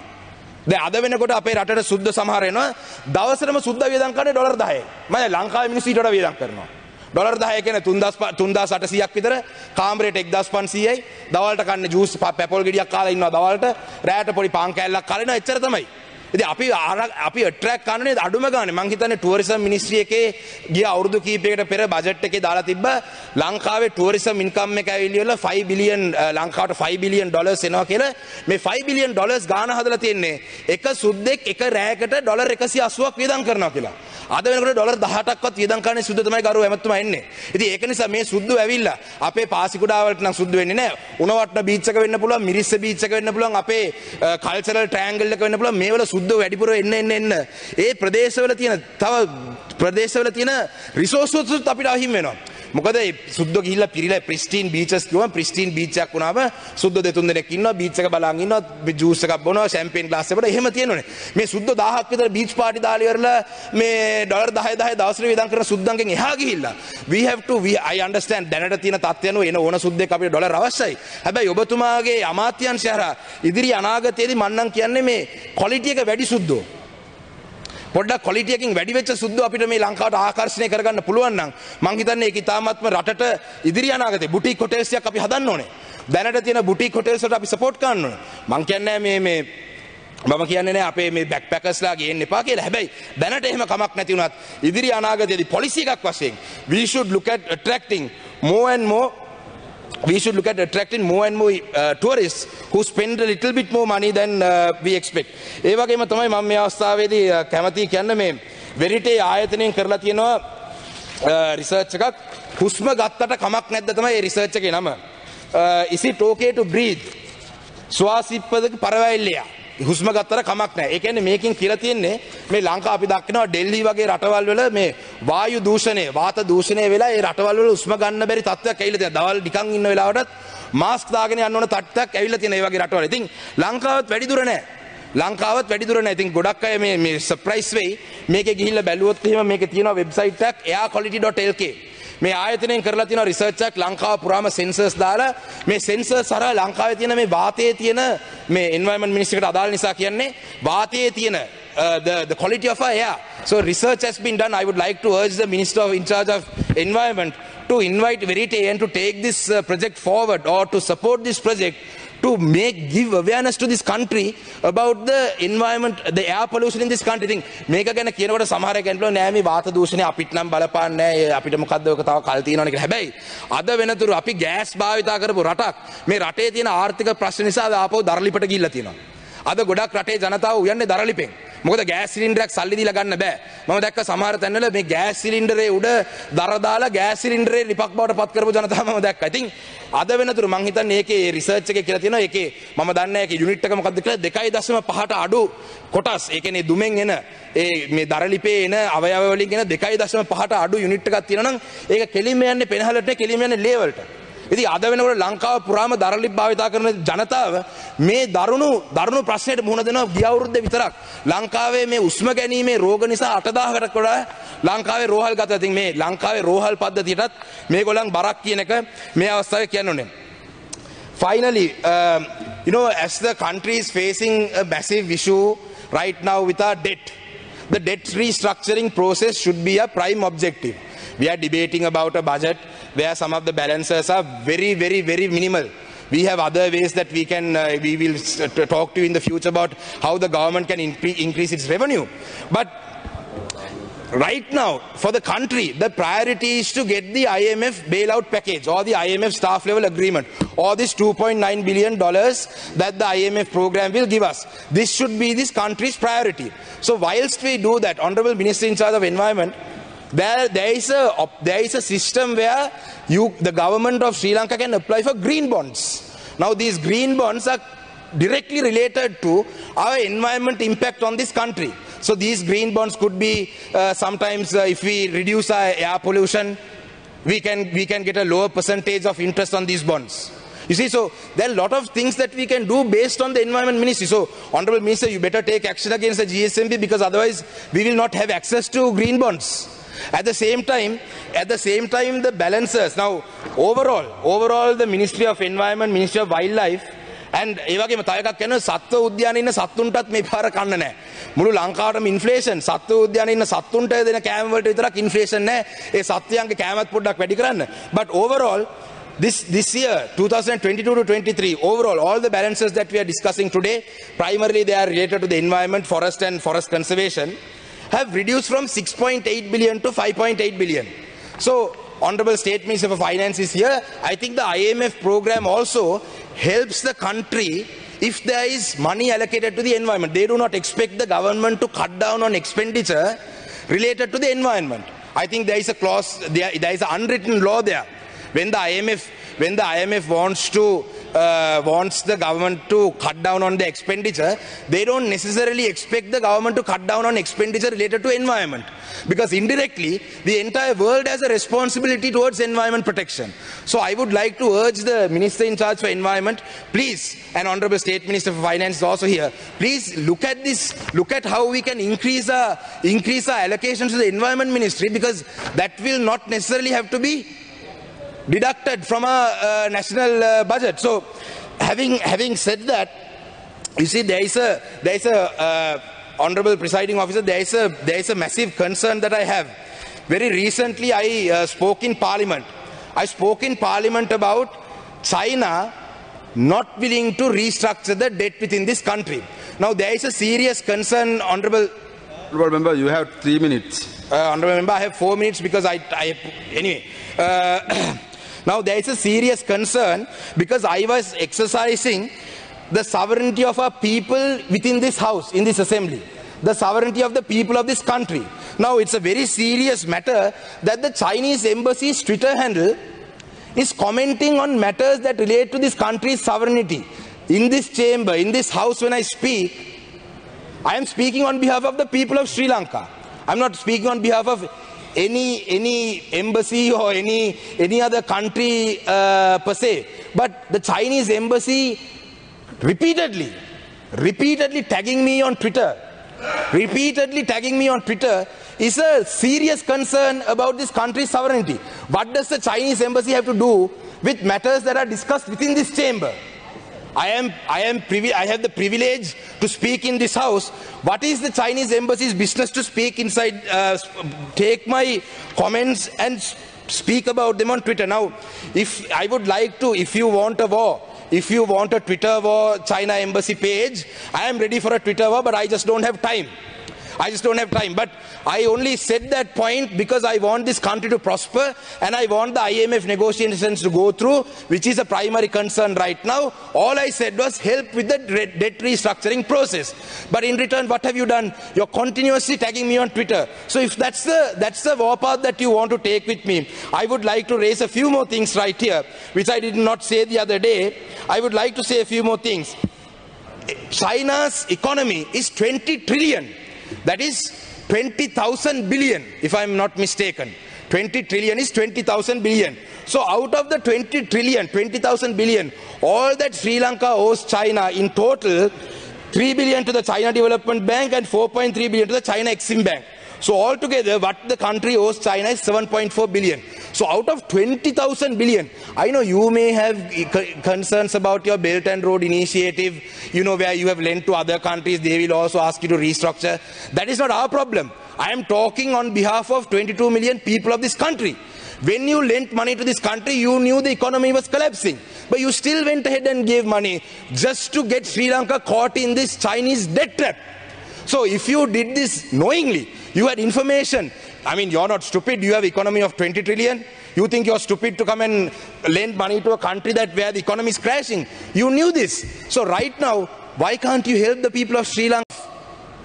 S2: දැන් අද වෙනකොට අපේ රටට සුද්ධ සමහර වෙනවා දවසටම සුද්ධ වියදම් කරන්නේ ඩොලර් 10යි. මම ලංකාවේ මිනිස්සු ඊට වඩා වියදම් කරනවා. ඩොලර් 10 කියන්නේ 3800ක් විතර, කාමරේට 1500යි. දවල්ට කන්නේ ජූස් පැපොල් ගෙඩියක් කාලා ඉන්නවා දවල්ට. රැයට පොඩි පාන් කෑල්ලක් කාලා ඉන්නවා. එච්චර තමයි. ඉතින් අපි ඇට්‍රැක්ට් කරන්නේ අඩුම ගානේ මං හිතන්නේ ටුවරිසම් මිනිස්ට්‍රි එකේ ගිය අවුරුදු කීපයකට පෙර බජට් එකේ දාලා තිබ්බ ලංකාවේ ටුවරිසම් ඉන්කම් එක ඇවිල්ලා 5 බිලියන් ලංකාවට 5 බිලියන් ඩොලර්ස් එනවා කියලා මේ 5 බිලියන් ඩොලර්ස් ගාන හදලා තියෙන්නේ එක සුද්දෙක් එක රැයකට ඩොලර් 180ක් වියදම් කරනවා කියලා. අද වෙනකොට ඩොලර් 18ක්වත් වියදම් කරන්නේ සුද්ද තමයි ගරු ඇමතුමා එන්නේ. ඉතින් ඒක නිසා මේ සුද්දු ඇවිල්ලා අපේ පාසිකුඩාවලට නම් සුද්දු වෙන්නේ නැහැ. උණවට්ට බීච් එක වෙන්න පුළුවන්, මිරිස්ස බීච් එක වෙන්න පුළුවන්, අපේ කල්චරල් ට්‍රයැන්ගල් එක වෙන්න පුළුවන්. මේවල සුද්දෝ වැඩිපුර එන්න ඒ ප්‍රදේශවල තියෙන රිසෝසස් අපිට අහිමි වෙනවා. මොකද ඒ සුද්දෝ ගිහිල්ලා පිරිලා ප්‍රිස්ටින් බීචස් කියවම ප්‍රිස්ටින් බීච් එකක් වුණාම සුද්දෝ දෙතුන් දෙනෙක් ඉන්නවා බීච් එක බලන් ඉන්නවා ජූස් එකක් බොනවා ෂැම්පේන් ග්ලාස් එකකට එහෙම තියෙනවනේ. මේ සුද්දෝ 1000ක් විතර බීච් පාටි දාලා ඉවරලා මේ ඩොලර් 10 දවසට වියදම් කරන සුද්දන්ගෙන් එහා ගිහිල්ලා I understand දැනට තියෙන තත්ත්වය අනුව එන ඕන සුද්දෙක් අපිට ඩොලර් අවශ්‍යයි. හැබැයි ඔබතුමාගේ අමාත්‍යංශය හරහා ඉදිරි අනාගතයේදී මම නම් කියන්නේ මේ ක්වොලිටි එක වැඩි සුද්දෝ පොඩ්ඩක් ක්වොලිටි එකකින් වැඩි වෙච්ච සුද්දෝ අපිට මේ ලංකාවට ආකර්ෂණය කරගන්න පුළුවන් නම් මං හිතන්නේ ඒක ඉතාමත්ම රටට ඉදිරි අනාගතේ බුටික් හොටෙල්ස් එකක් අපි හදන්න ඕනේ. දැනට තියෙන බුටික් හොටෙල්ස් වලට අපි සපෝට් කරන්න ඕනේ. මං කියන්නේ මම කියන්නේ නෑ අපේ මේ බැක්පැකර්ස්ලා ගේන්න එපා කියලා. හැබැයි දැනට එහෙම කමක් නැති වුණත් ඉදිරි අනාගතයේදී පොලිසි එකක් වශයෙන් we should look at attracting more and more tourists who spend a little bit more money than we expect. ඒ වගේම තමයි මම මේ අවස්ථාවේදී කැමති කියන්න මේ වෙරිටේ ආයතනයෙන් කරලා තියෙනවා රිසර්ච් එකක්. හුස්ම ගත්තට කමක් නැද්ද තමයි මේ රිසර්ච් එකේ නම. Is it okay to breathe? ශ්වාසිප්පදක පරවැල්ලයා. හුස්ම ගත්තට කමක් නැහැ. ඒ කියන්නේ මේකෙන් කියලා තියෙන්නේ මේ ලංකාව අපි දක්නවා ඩෙල්හි වගේ රටවල් වල මේ වායු දූෂණය, වාත දූෂණය වෙලා ඒ රටවල් වල හුස්ම ගන්න බැරි තත්ත්වයක් ඇවිල්ලා තියෙනවා. දවල් නිකන් ඉන්න වෙලාවටත් මාස්ක් දාගෙන යන්න ඕන තත්ත්වයක් ඇවිල්ලා තියෙන මේ වගේ රටවල. ඉතින් ලංකාවත් වැඩි දුර නැහැ. ඉතින් ගොඩක් අය මේ සර්ප්‍රයිස් වෙයි. මේකේ ගිහිල්ලා බැලුවොත් එහෙම මේකේ තියෙනවා වෙබ්සයිට් එකක් airquality.lk. මේ ආයතනයෙන් කරලා තියෙන රිසර්ච් එකක් ලංකාව පුරාම සෙන්සර්ස් දාලා මේ සෙන්සර්ස් හරහා ලංකාවේ තියෙන මේ වාතයේ තියෙන මේ එන්වයරන්මන්ට් මිනිස්ට්‍රි එකට අදාළ නිසා කියන්නේ වාතයේ තියෙන the quality of our air. So research has been done. I would like to urge the Minister in charge of environment to invite Verite and to take this project forward, or to support this project, to give awareness to this country about the environment, the air pollution in this country. Thing මේක ගැන කියනකොට සමහර කෙනෙක්ලෝ නෑ මේ වාත දූෂණය අපිට නම් බලපාන්නේ නෑ, අපිට මොකද්ද ඔක තව කල් තියෙනවනේ කියලා. හැබැයි අද වෙනතුරු අපි ගෑස් භාවිතා කරපු රටක්, මේ රටේ තියෙන ආර්ථික ප්‍රශ්න නිසා ආපහු දරලිපට ගිහිල්ලා තියෙනවා. අද ගොඩක් රටේ ජනතාව උයන්නේ දරලිපෙන්. මොකද ගෑස් සිලින්ඩරයක් සල්ලි දීලා ගන්න බෑ. මම දැක්ක සමහර තැන්වල මේ ගෑස් සිලින්ඩරේ උඩ දර දාලා ගෑස් සිලින්ඩරේ ලිපක් බවට පත් කරපු ජනතාව මම දැක්කා. ඉතින් අද වෙනතුරු මං හිතන්නේ ඒකේ රිසර්ච් එකේ කියලා තියෙනවා, ඒකේ මම දන්නේ නැහැ ඒකේ යුනිට් එක මොකක්ද කියලා 2.5ට අඩු කොටස්, ඒ කියන්නේ දුමෙන් එන ඒ මේ දරලිපේ එන අවයව වලින් එන 2.5ට අඩු යුනිට් එකක් තියෙනවා නම් ඒක කෙලින්ම යන්නේ පෙනහලට, කෙලින්ම යන්නේ ලේවලට. ඉතින් අද වෙනකොට ලංකාව පුරාම දරලිප් භාවිතා කරන ජනතාව මේ දරුණු ප්‍රශ්නයට මුහුණ දෙනවා. ගිය අවුරුද්දේ විතරක් ලංකාවේ මේ උස්ම ගැනීමේ රෝග නිසා 8000කට වඩා ලංකාවේ රෝහල් ගත. ඉතින් මේ ලංකාවේ රෝහල් පද්ධතියටත් මේගොල්ලන් බරක් කියන එක මේ අවස්ථාවේ කියන්න ඕනේ. Finally, as the country is facing a massive issue right now with our debt, the debt restructuring process should be a prime objective. We are debating about a budget where some of the balances are very, very, very minimal. We have other ways that we will talk to you in the future about how the government can increase its revenue. But right now, for the country, the priority is to get the IMF bailout package, or the IMF staff level agreement, or this $2.9 billion that the IMF program will give us. This should be this country's priority. So whilst we do that, Honorable Minister in charge of Environment, there is a system where the government of Sri Lanka can apply for green bonds. Now these green bonds are directly related to our environment impact on this country. So these green bonds could be sometimes if we reduce our air pollution, we can get a lower percentage of interest on these bonds. You see, so there are a lot of things that we can do based on the Environment Ministry. So, Honorable Minister, you better take action against the GSMB, because otherwise we will not have access to green bonds. At the same time, the balancers. Now, overall, the Ministry of Environment, Ministry of Wildlife, and ඒ වගේම තව එකක් කියනවා සත්ව උද්‍යානයේ ඉන්න සත්තුන්ටත් මේ පාර කන්න නැහැ. මුළු ලංකාවටම ඉන්ෆ්ලේෂන්, සත්ව උද්‍යානයේ ඉන්න සත්තුන්ට දෙන කෑම වලට විතරක් ඉන්ෆ්ලේෂන් නැහැ. ඒ සත්වයන්ගේ කෑමත් පොඩ්ඩක් වැඩි කරන්න. But overall, this year, 2022 to 23, overall, all the balances that we are discussing today, primarily they are related to the environment, forest and forest conservation, have reduced from 6.8 billion to 5.8 billion. So, Honorable State Minister for Finance is here. I think the IMF program also helps the country if there is money allocated to the environment. They do not expect the government to cut down on expenditure related to the environment. I think there is a clause, there is an unwritten law there. When the IMF wants the government to cut down on the expenditure, they don't necessarily expect the government to cut down on expenditure related to environment, because indirectly the entire world has a responsibility towards environment protection. So I would like to urge the Minister in charge for Environment, please, and Honorable State Minister for Finance is also here, please look at this, look at how we can increase our allocations to the Environment Ministry, because that will not necessarily have to be deducted from a national budget. So, having said that, you see, there is a Honorable Presiding Officer, there is a massive concern that I have. Very recently, I spoke in Parliament. I spoke in Parliament about China not willing to restructure the debt within this country. Now, there is a serious concern, Honorable
S3: Member, you have 3 minutes.
S2: Honorable Member, I have 4 minutes because anyway. Now there is a serious concern because I was exercising the sovereignty of our people within this house, in this assembly. The sovereignty of the people of this country. Now it's a very serious matter that the Chinese embassy's Twitter handle is commenting on matters that relate to this country's sovereignty. In this chamber, in this house, when I speak, I am speaking on behalf of the people of Sri Lanka. I'm not speaking on behalf of any embassy or any other country per se. But the Chinese embassy repeatedly tagging me on Twitter, is a serious concern about this country's sovereignty. What does the Chinese embassy have to do with matters that are discussed within this chamber? I have the privilege to speak in this house. What is the Chinese embassy's business to speak inside, take my comments and speak about them on Twitter? Now, if I would like to, if you want a war, if you want a Twitter war, China embassy page, I am ready for a Twitter war, but I just don't have time. But I only said that point because I want this country to prosper and I want the IMF negotiations to go through, which is a primary concern right now. All I said was help with the debt restructuring process. But in return, what have you done? You're continuously tagging me on Twitter. So if that's the warpath that you want to take with me, I would like to raise a few more things right here, which I did not say the other day. I would like to say a few more things. China's economy is 20 trillion. That is 20,000 billion, if I am not mistaken. 20 trillion is 20,000 billion. So out of the 20 trillion, 20,000 billion, all that Sri Lanka owes China in total, 3 billion to the China Development Bank and 4.3 billion to the China Exim Bank. So altogether, what the country owes China is 7.4 billion. So out of 20,000 billion, I know you may have concerns about your Belt and Road Initiative, you know, where you have lent to other countries, they will also ask you to restructure. That is not our problem. I am talking on behalf of 22 million people of this country. When you lent money to this country, you knew the economy was collapsing. But you still went ahead and gave money just to get Sri Lanka caught in this Chinese debt trap. So if you did this knowingly, you had information. I mean, you're not stupid. You have economy of 20 trillion. You think you're stupid to come and lend money to a country where the economy is crashing. You knew this. So right now, why can't you help the people of Sri Lanka?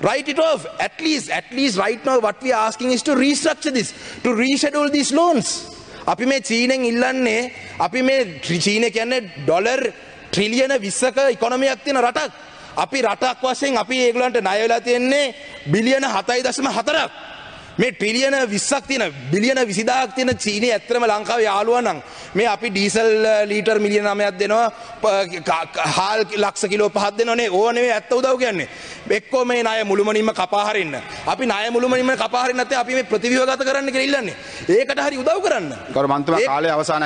S2: Write it off. At least right now, what we are asking is to restructure this, to reschedule these loans. අපි මේ චීනෙන් ඉල්ලන්නේ, අපි මේ චීන කියන්නේ dollar ට්‍රිලියන 20ක ඉකොනොමියක් තියෙන රටක්. අපි රටක් වශයෙන් අපි ඒගොල්ලන්ට ණය වෙලා තියෙන්නේ බිලියන 7.4ක්. මේ ට්‍රිලියන 20ක් තියෙන බිලියන 20000ක් තියෙන චීනය ඇත්තටම ලංකාවේ යාළුවා නම් මේ අපි ඩීසල් ලීටර් මිලියන 9ක් දෙනවා, හාල් ලක්ෂ කිලෝ 5ක් දෙනවනේ. ඕව නෙවෙයි ඇත්ත උදව් කියන්නේ. එක්කෝ මේ ණය මුළුමනින්ම කපා හරින්න. අපි ණය මුළුමනින්ම කපා හරින්න නැත්නම් අපි මේ ප්‍රතිව්‍යුහගත කරන්න කියලා ඉල්ලන්නේ. ඒකට හරි උදව් කරන්න.
S3: ගරු මන්ත්‍රී කාලය අවසන්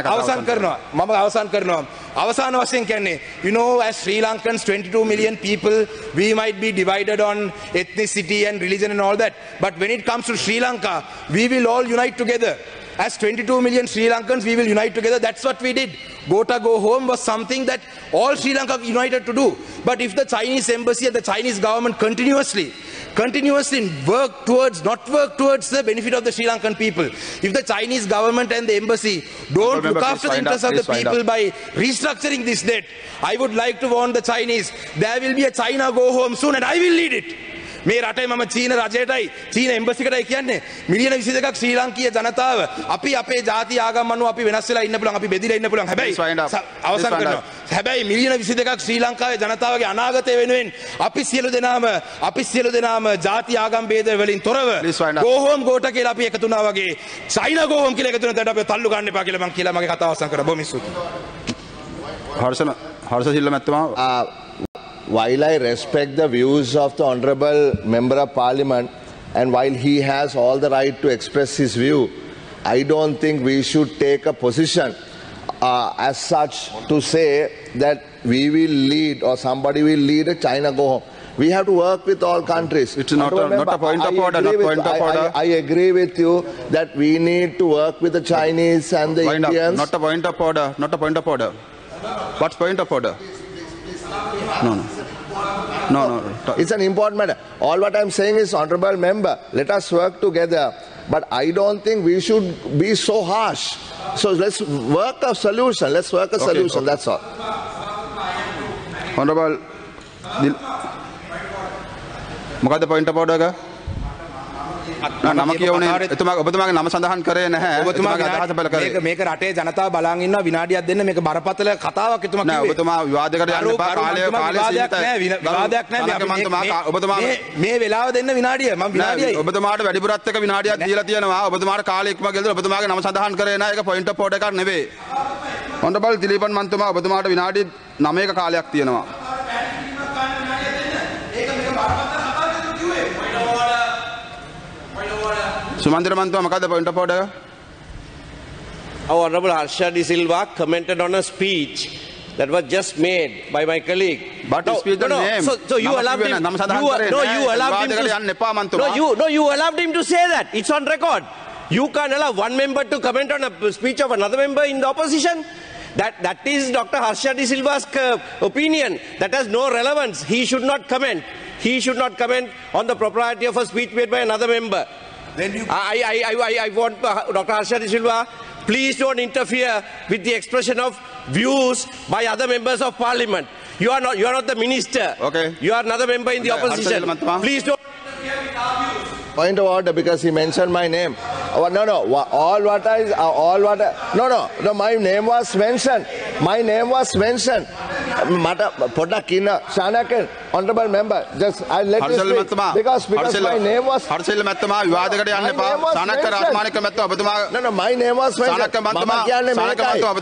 S2: කරනවා. මම අවසන් කරනවා. අවසාන වශයෙන් කියන්නේ, you know, as Sri Lankans, 22 million people, we might be divided on ethnicity and religion and all that. But when it comes to Sri Lanka, we will all unite together. As 22 million Sri Lankans, we will unite together. That's what we did. Vote or go home was something that all Sri Lanka united to do. But if the Chinese embassy and the Chinese government continuously not work towards the benefit of the Sri Lankan people, if the Chinese government and the embassy don't look after the interests of the people by restructuring this debt, I would like to warn the Chinese, there will be a China go home soon and I will lead it. මේ රටේ මම චීන රජයටයි චීන එම්බසිකටයි කියන්නේ මිලියන 22ක් ශ්‍රී ලාංකීය ජනතාව අපි අපේ ජාති ආගම් අනුව අපි වෙනස් වෙලා ඉන්න පුළුවන්, අපි බෙදිලා ඉන්න පුළුවන්. හැබැයි අවසන් කරනවා. හැබැයි මිලියන 22ක් ශ්‍රී ලංකාවේ ජනතාවගේ අනාගතය වෙනුවෙන් අපි සියලු දෙනාම ජාති ආගම් භේද වලින් තොරව go home ගෝට කියලා අපි එකතු වුණා වගේ චයිනා go home කියලා එකතු වෙනකොට අපි තල්ලු ගන්න එපා කියලා මම කියලා මගේ කතාව අවසන් කරා. බොහොම ස්තුතියි.
S3: හර්ෂ සිල්ල මැතිතුමා.
S4: While I respect the views of the Honourable Member of Parliament and while he has all the right to express his view, I don't think we should take a position as such to say that we will lead or somebody will lead a China go home. We have to work with all countries.
S3: It's not a point of order.
S4: I agree with you that we need to work with the Chinese and the Indians.
S3: Not a point of order. What's point of order? No.
S4: It's an important matter. All what I'm saying is, Honourable Member, let us work together. But I don't think we should be so harsh. So let's work a solution. Okay. That's all.
S3: Honourable, මොකද්ද point of order එක? නම කියවනේ ඔබතුමාගේ නම සඳහන් කරේ නැහැ. ඔබතුමාගේ අදහස පළ කරේ.
S2: මේක රටේ ජනතාව බලන් ඉන්නවා විනාඩියක් දෙන්න මේක බරපතල කතාවක් එතුමා කිව්වේ.
S3: නෑ ඔබතුමා විවාදයකට යන්න එපා. විවාදයක් නෑ. ඔබතුමා
S2: මේ වෙලාව දෙන්න විනාඩිය. මම විනාඩියයි.
S3: ඔබතුමාට වැඩිපුරත් එක විනාඩියක් දීලා තියෙනවා. ඔබතුමාට කාලය ඉක්ම ගෙදර ඔබතුමාගේ නම සඳහන් කරේ නැහැ. ඒක point of order එකක් නෙවෙයි. Honourable දිලීපන් මන්තුමා ඔබතුමාට විනාඩි 9ක කාලයක් තියෙනවා. Sumandira Mantwa, මොකද්ද point of order?
S5: Our Honourable Harsha De Silva commented on a speech that was just made by my colleague.
S3: But speak the name.
S5: So you allowed him. You allowed him to say that. It's on record. You can't allow one member to comment on a speech of another member in the opposition. That is Dr. Harsha De Silva's opinion. That has no relevance. He should not comment. He should not comment on the propriety of a speech made by another member. I want Dr. Harsha De Silva, please don't interfere with the expression of views by other members of parliament. You are not the minister.
S3: Okay.
S5: You are another member in the opposition. Please don't interfere with our views.
S4: Point of order, because he mentioned my name. No, my name was mentioned. My name was mentioned. Honorable member, just I'll let you speak. Because my name was mentioned. No, my name was mentioned.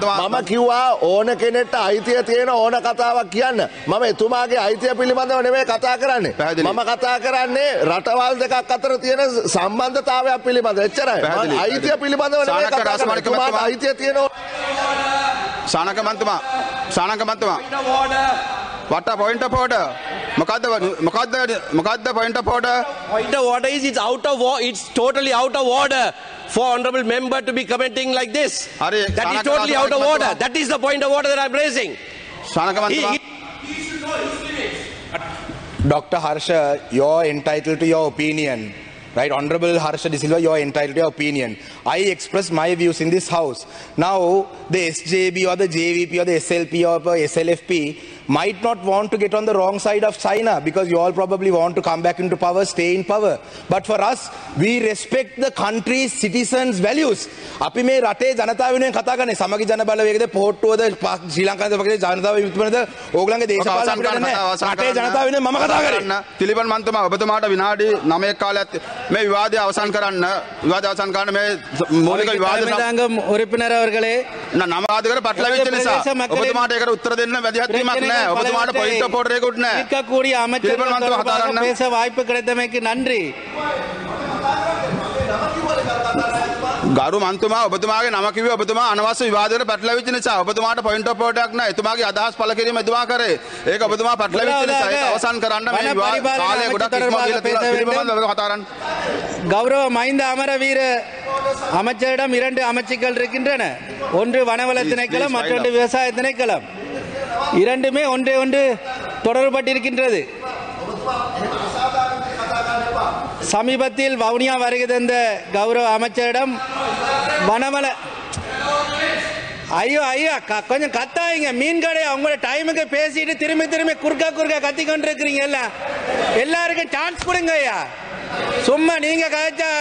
S4: Mama කිව්වා ඕන කෙනෙක්ට අයිතිය තියෙන ඕන කතාවක් කියන්න. මම එතුමාගේ අයිතිය පිළිබඳව නෙමෙයි කතා කරන්නේ. මම කතා කරන්නේ රටවල් දෙකක් අතර තියෙන සම්බන්ධතාවයක් පිළිබඳව. එච්චරයි. අයිතිය පිළිබඳව නෙමෙයි කතා කරන්නේ. එතුමාට අයිතිය තියෙන
S3: Shanaka මන්තුමා What a point of order. Mokadda point of order.
S5: Point of order is it's totally out of order for honorable member to be commenting like this. That is totally out of order. That is the point of order that I'm raising. He should know his limits.
S2: Dr. Harsha, you're entitled to your opinion. Right, Honorable Harsha De Silva, you are entitled to your opinion. I express my views in this house. Now, the SJB or the JVP or the SLP or the SLFP might not want to get on the wrong side of China because you all probably want to come back into power, stay in power. But for us, we respect the country's citizens' values. අපි මේ රටේ ජනතාව වෙනුවෙන් කතා කරන්නේ සමගි ජන බලවේගද පොහොට්ටුවද ශ්‍රී ලංකාවේ වගේ ජනතාව විමුක්තියද ඕගලන්ගේ දේශපාලන රටේ ජනතාව වෙනුවෙන් මම කතා කරන්නේ.
S3: තිලිපන් මන්තුමා ඔබතුමාට විනාඩි 9ක් කාලයක් මේ විවාදය අවසන් කරන්න මේ මූලික විවාද
S6: சங்கம் உறுப்பினர் அவர்களே
S3: නම ආදකර පටලවිච්ච නිසා ඔබතුමාට ඒකට උත්තර දෙන්න වැදගත්වීමක් නැහැ. ඔබතුමාට පොයින්ට් ඔෆ් ඕඩර් එකකුත් නැහැ.
S6: இருக்கக்கூடிய அமைச்சர்கள் பேச வாய்ப்பு கிடைத்தமைக்கு நன்றி.
S3: ගරු මන්තුමා ඔබතුමාගේ නම කිව්වේ ඔබතුමා අනවශ්‍ය විවාදයකට පැටලවිච්ච නිසා ඔබතුමාට පොයින්ට් ඔෆ් ඕඩර් එකක් නැහැ. එතුමාගේ අදහස් පළ කිරීම එතුමා කරේ. ඒක ඔබතුමා පැටලවිච්ච නිසා ඒක අවසන් කරන්න මේ කාලය ගොඩක් ඉක්මවා ගිහලා තියෙනවා. පිළිබඳව කතා කරන්න.
S6: கௌரவ மைந்த அமரவீர அமைச்சரிடம் 2 அமைச்சுக்கள் இருக்கின்றன. ஒன்று வனவள திணைக்களம், மற்றொன்று விவசாய திணைக்களம். இரண்டுமே ஒன்று தொடர்பட்டிருக்கின்றது. சமீபத்தில் வவுனியா வருகை தந்த கௌரவ அமைச்சரிடம் வனவள ஐயோ கொஞ்சம் கத்தாயிங்க. மீன் கடை அவங்களோட டைமுக்கு பேசிட்டு திரும்பி குறுக்கா கத்தி கொண்டு இருக்கிறீங்க. எல்லாருக்கும் சான்ஸ் கொடுங்க ஐயா. சும்மா நீங்க கதைச்சா